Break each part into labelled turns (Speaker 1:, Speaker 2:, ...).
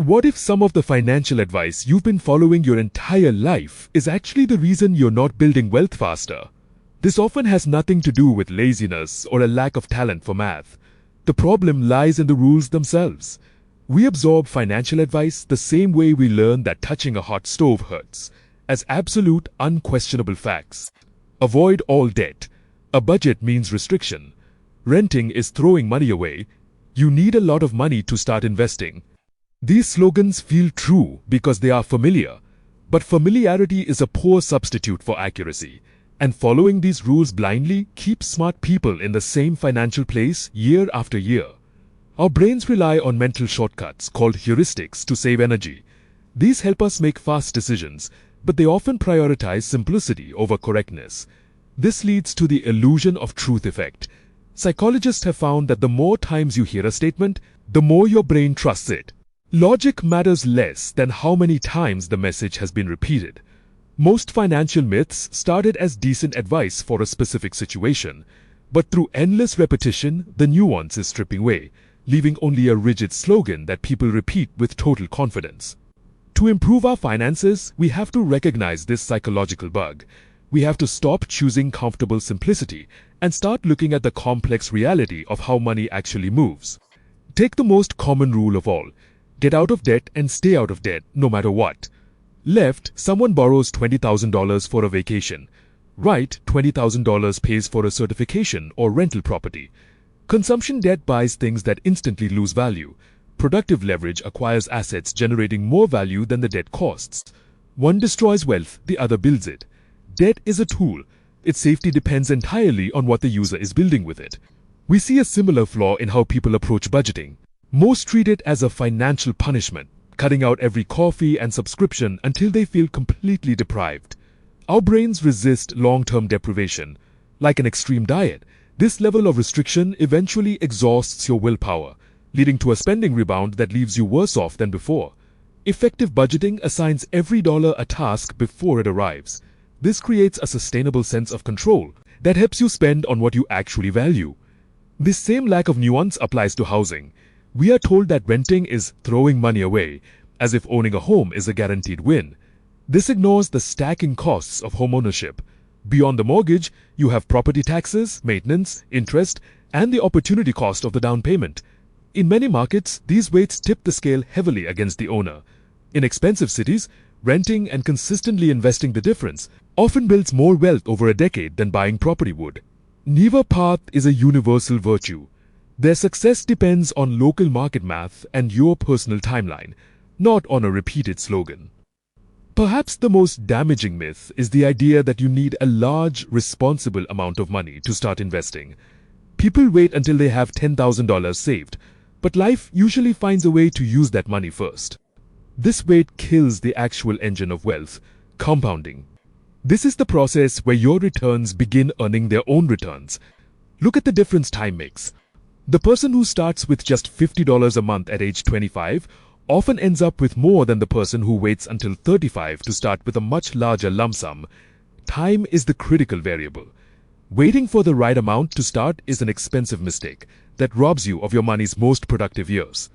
Speaker 1: What if some of the financial advice you've been following your entire life is actually the reason you're not building wealth faster? This often has nothing to do with laziness or a lack of talent for math. The problem lies in the rules themselves. We absorb financial advice the same way we learn that touching a hot stove hurts, as absolute, unquestionable facts. Avoid all debt. A budget means restriction. Renting is throwing money away. You need a lot of money to start investing. These slogans feel true because they are familiar, but familiarity is a poor substitute for accuracy. And following these rules blindly keeps smart people in the same financial place year after year. Our brains rely on mental shortcuts called heuristics to save energy. These help us make fast decisions, but they often prioritize simplicity over correctness. This leads to the illusion of truth effect. Psychologists have found that the more times you hear a statement, the more your brain trusts it. Logic matters less than how many times the message has been repeated. Most financial myths started as decent advice for a specific situation, but through endless repetition, the nuance is stripping away, leaving only a rigid slogan that people repeat with total confidence. To improve our finances, we have to recognize this psychological bug. We have to stop choosing comfortable simplicity and start looking at the complex reality of how money actually moves. Take the most common rule of all. Get out of debt and stay out of debt, no matter what. Left, someone borrows $20,000 for a vacation. Right, $20,000 pays for a certification or rental property. Consumption debt buys things that instantly lose value. Productive leverage acquires assets generating more value than the debt costs. One destroys wealth, the other builds it. Debt is a tool. Its safety depends entirely on what the user is building with it. We see a similar flaw in how people approach budgeting. Most treat it as a financial punishment, cutting out every coffee and subscription until they feel completely deprived. Our brains resist long-term deprivation. Like an extreme diet, this level of restriction eventually exhausts your willpower, leading to a spending rebound that leaves you worse off than before. Effective budgeting assigns every dollar a task before it arrives. This creates a sustainable sense of control that helps you spend on what you actually value. This same lack of nuance applies to housing. We are told that renting is throwing money away, as if owning a home is a guaranteed win. This ignores the stacking costs of homeownership. Beyond the mortgage, you have property taxes, maintenance, interest, and the opportunity cost of the down payment. In many markets, these weights tip the scale heavily against the owner. In expensive cities, renting and consistently investing the difference often builds more wealth over a decade than buying property would. Neither path is a universal virtue. Their success depends on local market math and your personal timeline, not on a repeated slogan. Perhaps the most damaging myth is the idea that you need a large, responsible amount of money to start investing. People wait until they have $10,000 saved, but life usually finds a way to use that money first. This wait kills the actual engine of wealth, compounding. This is the process where your returns begin earning their own returns. Look at the difference time makes. The person who starts with just $50 a month at age 25 often ends up with more than the person who waits until 35 to start with a much larger lump sum. Time is the critical variable. Waiting for the right amount to start is an expensive mistake that robs you of your money's most productive years.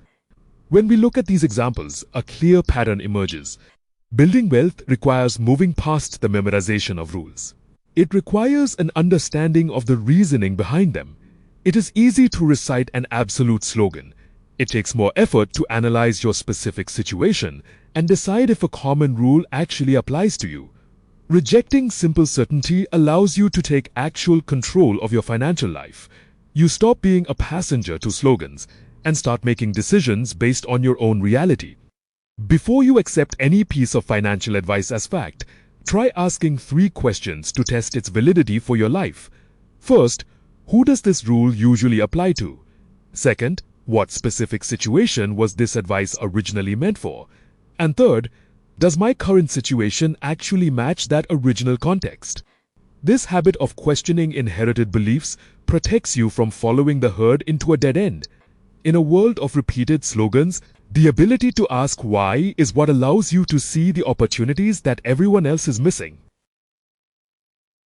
Speaker 1: When we look at these examples, a clear pattern emerges. Building wealth requires moving past the memorization of rules. It requires an understanding of the reasoning behind them. It is easy to recite an absolute slogan. It takes more effort to analyze your specific situation and decide if a common rule actually applies to you. Rejecting simple certainty allows you to take actual control of your financial life. You stop being a passenger to slogans and start making decisions based on your own reality. Before you accept any piece of financial advice as fact, try asking 3 questions to test its validity for your life. First, who does this rule usually apply to? Second, what specific situation was this advice originally meant for? And third, does my current situation actually match that original context? This habit of questioning inherited beliefs protects you from following the herd into a dead end. In a world of repeated slogans, the ability to ask why is what allows you to see the opportunities that everyone else is missing.